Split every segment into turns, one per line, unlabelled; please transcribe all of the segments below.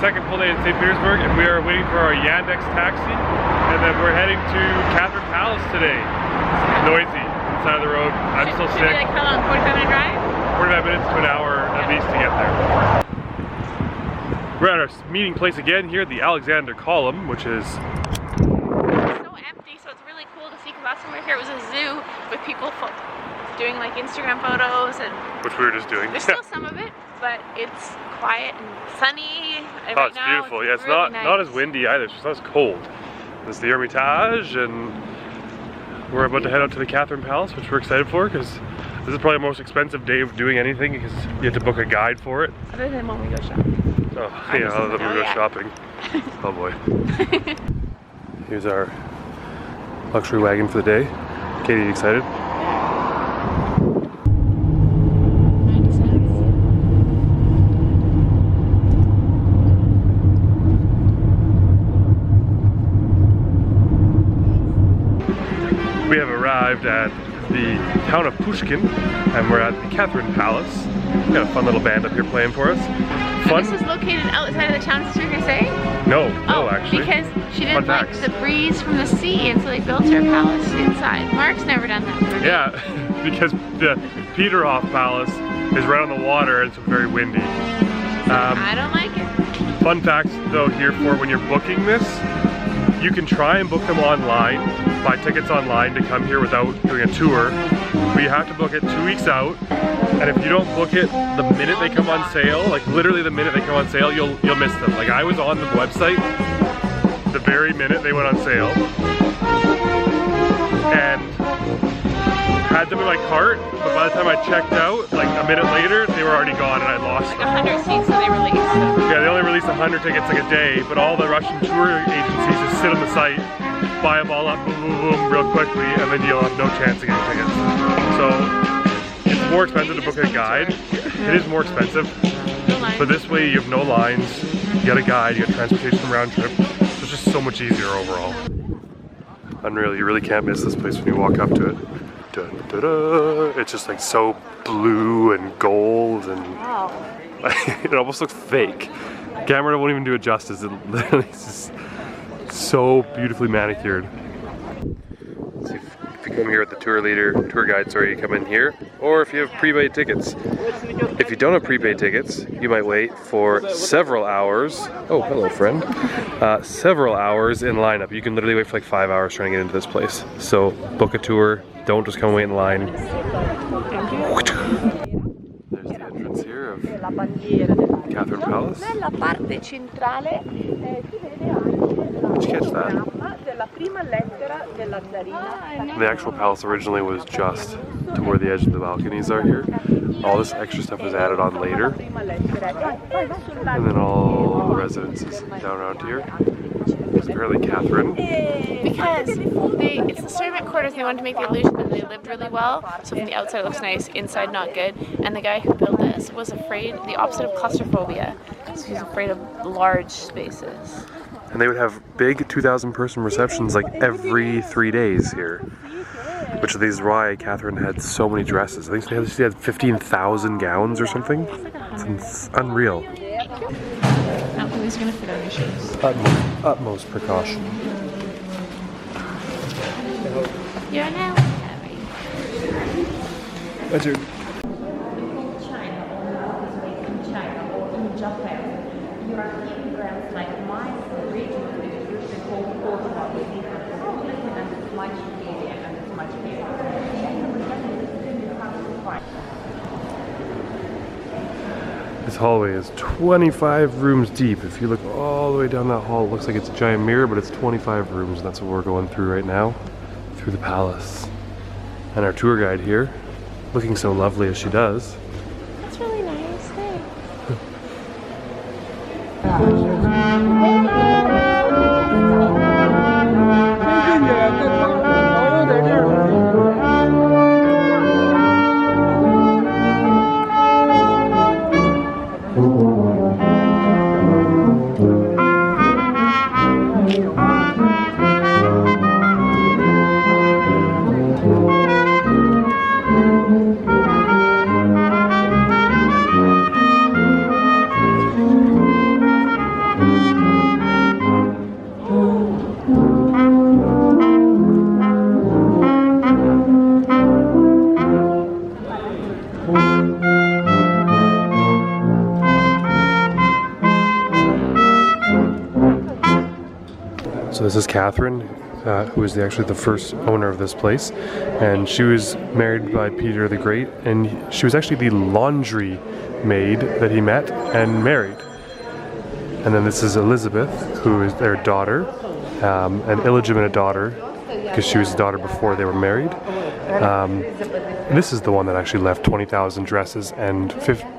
second full day in St. Petersburg, and we are waiting for our Yandex taxi, and then we're heading to Catherine Palace today. It's noisy, side of the road. I'm still sick.
Like how long? 45-minute drive?
45 minutes to an hour at least to get there. We're at our meeting place again here at the Alexander Column, which is
so empty, so it's really cool to see, because last time we were here it was a zoo with people doing like Instagram photos, and
which we were just doing.
There's still some of it, but it's quiet and sunny. And
oh,
right
it's
now,
beautiful. Yeah, it's
really
not as windy either. It's not as cold. There's the Hermitage, and we're about to head out to the Catherine Palace, which we're excited for because this is probably the most expensive day of doing anything because you have to book a guide for it.
Other than when we go shopping.
Oh, yeah, other than when we go shopping. Oh boy. Here's our luxury wagon for the day. Katie, you excited? We have arrived at the town of Pushkin, and we're at the Catherine Palace. We've got a fun little band up here playing for us. Fun.
This is located outside of the town, is what you're gonna say?
No, actually.
Because she didn't like the breeze from the sea, and so they built her palace inside. Mark's never done that.
Yeah, because the Peterhof Palace is right on the water, and it's very windy.
I don't like it.
Fun facts though here for when you're booking this, you can try and book them online, buy tickets online to come here without doing a tour. But you have to book it 2 weeks out, and if you don't book it the minute they come on sale, like literally the minute they come on sale, you'll miss them. Like I was on the website the very minute they went on sale, and had them in my cart, but by the time I checked out, like a minute later, they were already gone and I lost them.
Like 100 seats, so they released.
Yeah, they only release 100 tickets like a day, but all the Russian tour agencies just sit on the site, buy them all up, boom, boom, boom, real quickly, and then you'll have no chance of getting tickets. So it's more expensive to book a guide. It is more expensive, but this way you have no lines, you got a guide, you got transportation round trip. So it's just so much easier overall. Unreal, you really can't miss this place when you walk up to it. Dun, dun, dun. It's just like so blue and gold, and it almost looks fake. The camera won't even do it justice. It literally is just so beautifully manicured. So if you come here with the tour guide, sorry, you come in here, or if you have prepaid tickets. If you don't have prepaid tickets, you might wait for several hours. Oh, hello, friend. Several hours in lineup. You can literally wait for like 5 hours trying to get into this place. So book a tour. Don't just come wait in line. There's the entrance here of Catherine Palace. Did you catch that? The actual palace originally was just to where the edge of the balconies are here. All this extra stuff was added on later. And then all the residences down around here. It's apparently Catherine.
Because it's the servant quarters, they wanted to make the illusion that they lived really well. So from the outside it looks nice, inside not good. And the guy who built this was afraid, the opposite of claustrophobia. So he's afraid of large spaces.
And they would have big 2,000 person receptions like every 3 days here. Which is why Catherine had so many dresses. I think she had 15,000 gowns or something. It's unreal.
Now who's gonna fit on your shoes?
Utmost precaution.
You're now.
That's your.
In China, or in Japan, European brands like mine, the region, which is usually called Portugal, and it's much bigger and it's much bigger.
This hallway is 25 rooms deep. If you look all the way down that hall, it looks like it's a giant mirror, but it's 25 rooms, and that's what we're going through right now, through the palace. And our tour guide here, looking so lovely as she does.
That's really nice, thanks.
So this is Catherine, who is actually the first owner of this place, and she was married by Peter the Great, and she was actually the laundry maid that he met and married. And then this is Elizabeth, who is their daughter, an illegitimate daughter, because she was his daughter before they were married. And this is the one that actually left 20,000 dresses and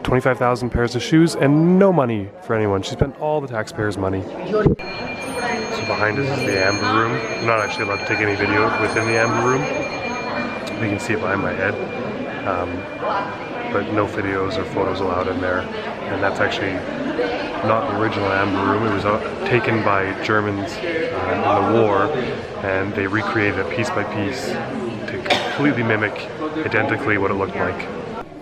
25,000 pairs of shoes and no money for anyone. She spent all the taxpayers' money. So behind us is the amber room. I'm not actually allowed to take any video within the amber room. You can see it behind my head. But no videos or photos allowed in there. And that's actually not the original amber room. It was taken by Germans in the war, and they recreated it piece by piece to completely mimic identically what it looked like.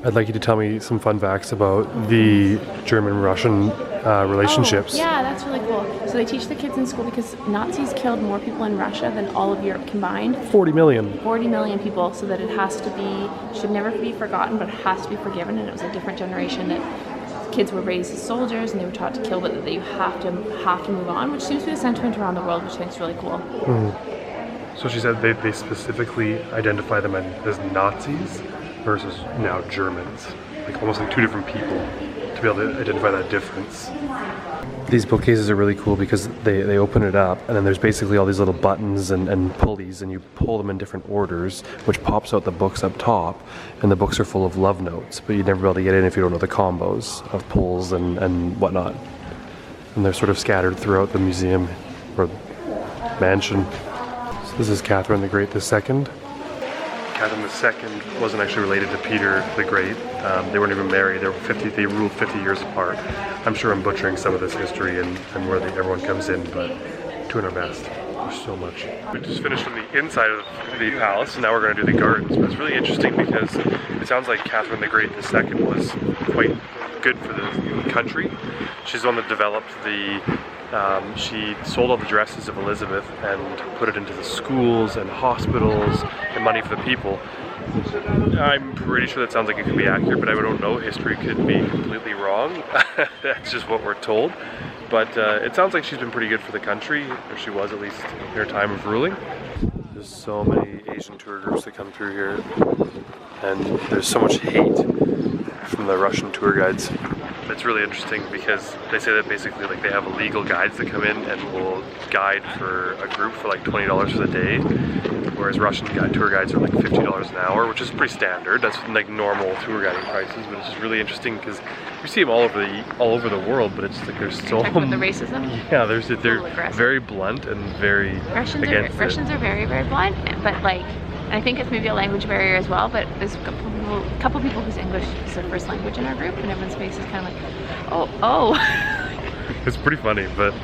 I'd like you to tell me some fun facts about the German-Russian relationships.
Oh, yeah, that's really cool. So they teach the kids in school because Nazis killed more people in Russia than all of Europe combined.
40 million.
40 million people, so that it has to be, should never be forgotten, but it has to be forgiven, and it was a different generation that kids were raised as soldiers and they were taught to kill, but that you have to move on, which seems to be the sentiment around the world, which I think is really cool.
So she said they specifically identify them as Nazis versus now Germans, like almost like two different people, to be able to identify that difference. These bookcases are really cool because they open it up and then there's basically all these little buttons and pulleys, and you pull them in different orders, which pops out the books up top, and the books are full of love notes, but you'd never be able to get in if you don't know the combos of pulls and whatnot. And they're sort of scattered throughout the museum or mansion. So this is Catherine the Great II. Catherine II wasn't actually related to Peter the Great. They weren't even married. They ruled 50 years apart. I'm sure I'm butchering some of this history and where everyone comes in, but doing our best. There's so much. We just finished on the inside of the palace, and now we're going to do the gardens. But it's really interesting because it sounds like Catherine the Great II was quite good for the country. She's the one that developed she sold all the dresses of Elizabeth and put it into the schools and hospitals and money for the people. I'm pretty sure that sounds like it could be accurate, but I don't know. History could be completely wrong. That's just what we're told. But it sounds like she's been pretty good for the country, or she was at least in her time of ruling. There's so many Asian tour groups that come through here, and there's so much hate from the Russian tour guides. It's really interesting because they say that basically like they have illegal guides that come in and will guide for a group for like $20 for the day, whereas Russian tour guides are like $50 an hour, which is pretty standard. That's like normal tour guiding prices, but it's just really interesting because we see them all over the world, but it's just like there's so
with the racism.
Yeah, they're very blunt and very
Russians are very, very blunt, but like, I think it's maybe a language barrier as well, but there's a couple people whose English is their first language in our group, and everyone's face is kind of like, oh.
It's pretty funny, but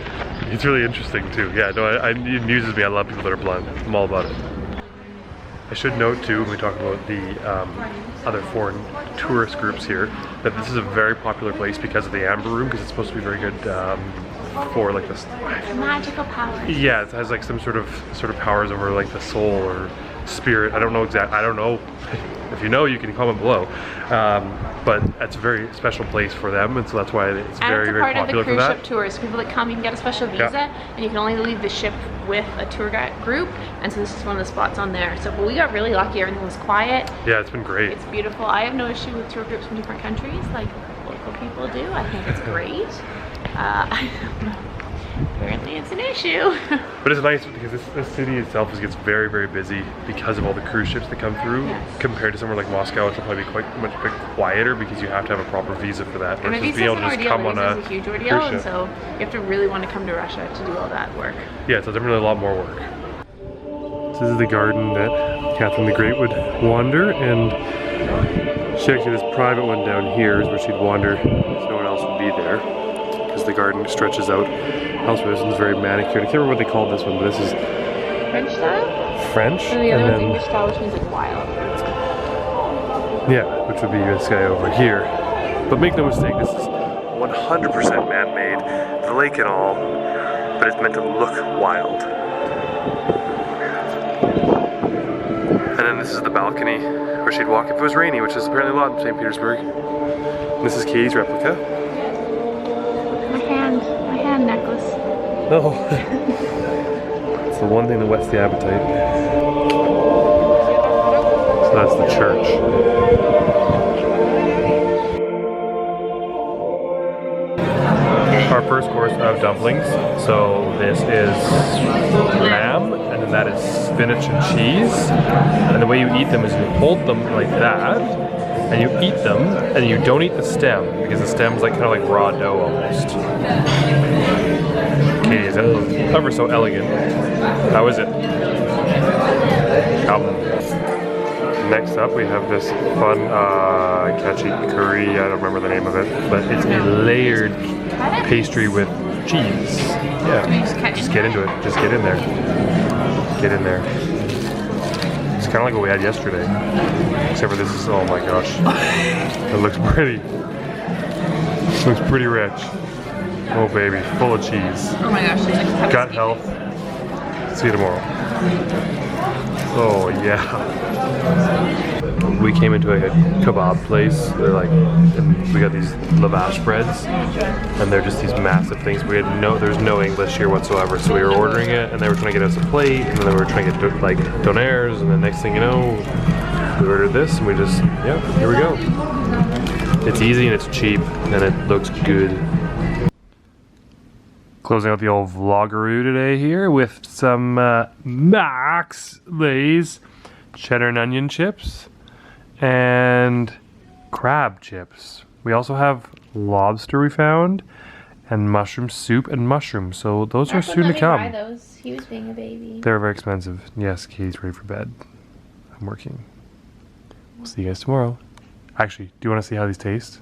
it's really interesting too. Yeah, no, it amuses me. I love people that are blunt. I'm all about it. I should note too, when we talk about the other foreign tourist groups here, that this is a very popular place because of the Amber Room, because it's supposed to be very good for like this
magical powers.
Yeah, it has like some sort of powers over like the soul or spirit. I don't know exactly. I don't know. If you know, you can comment below. But it's a very special place for them, and so that's why it's very, very popular for that. And it's a part of the cruise ship tours.
People that come, you can get a special visa, and you can only leave the ship with a tour guide group, and so this is one of the spots on there. So, but we got really lucky. Everything was quiet.
Yeah, it's been great.
It's beautiful. I have no issue with tour groups from different countries, like local people do. I think it's great. Apparently it's an issue.
But it's nice because this city itself gets very, very busy because of all the cruise ships that come through. Yes. Compared to somewhere like Moscow, which will probably be much quieter because you have to have a proper visa for that.
And versus being able to just come on a huge ordeal, and so you have to really want to come to Russia to do all that work.
Yeah, so definitely a lot more work. This is the garden that Catherine the Great would wander, and she actually has this private one down here is where she'd wander, so no one else would be there, because the garden stretches out. Elsewhere, this one's very manicured. I can't remember what they called this one, but this is
French style?
French.
And the other one's English style, which means like wild.
Yeah, which would be this guy over here. But make no mistake, this is 100% man-made, the lake and all, but it's meant to look wild. And then this is the balcony where she'd walk if it was rainy, which is apparently a lot in St. Petersburg. And this is Katie's replica.
My hand necklace.
Oh. That's the one thing that whets the appetite. So that's the church. Our first course of dumplings. So this is lamb, and then that is spinach and cheese. And the way you eat them is you hold them like that, and you eat them, and you don't eat the stem, because the stem's like kind of like raw dough almost. Okay, is that ever so elegant? How is it? Next up, we have this fun catchy curry. I don't remember the name of it, but it's a layered pastry with cheese. Yeah, just get into it. Just get in there. Get in there. It's kind of like what we had yesterday, except for this is, oh my gosh, it looks pretty. It looks pretty rich. Oh baby, full of cheese.
Oh my gosh, it's like
gut health. See you tomorrow. Oh yeah. We came into a kebab place. They're like, and we got these lavash breads, and they're just these massive things. There's no English here whatsoever, so we were ordering it, and they were trying to get us a plate, and then we were trying to get like donaires, and the next thing you know, we ordered this, and we just, yeah, here we go. It's easy and it's cheap, and it looks good. Closing out the old vlogaroo today here with some Max Lay's cheddar and onion chips and crab chips. We also have lobster we found, and mushroom soup and mushrooms. So those are soon to come.
Buy those. He was being a baby.
They're very expensive. Yes, Katie's ready for bed. I'm working. We'll see you guys tomorrow. Actually, do you want to see how these taste?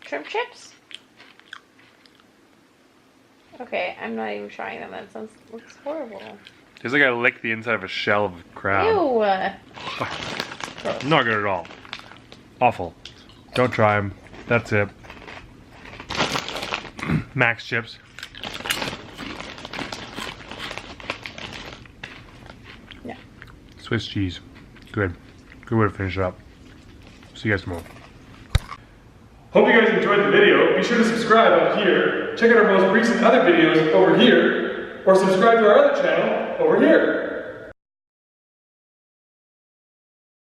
Shrimp chips? Okay, I'm not even trying them. That looks horrible.
Tastes like I licked the inside of a shell of crab.
Ew!
Not good at all. Awful. Don't try them. That's it. Max chips.
Yeah.
Swiss cheese. Good. Good way to finish it up. See you guys tomorrow. Hope you guys enjoyed the video. Be sure to subscribe up here. Check out our most recent other videos over here. Or subscribe to our other channel over here.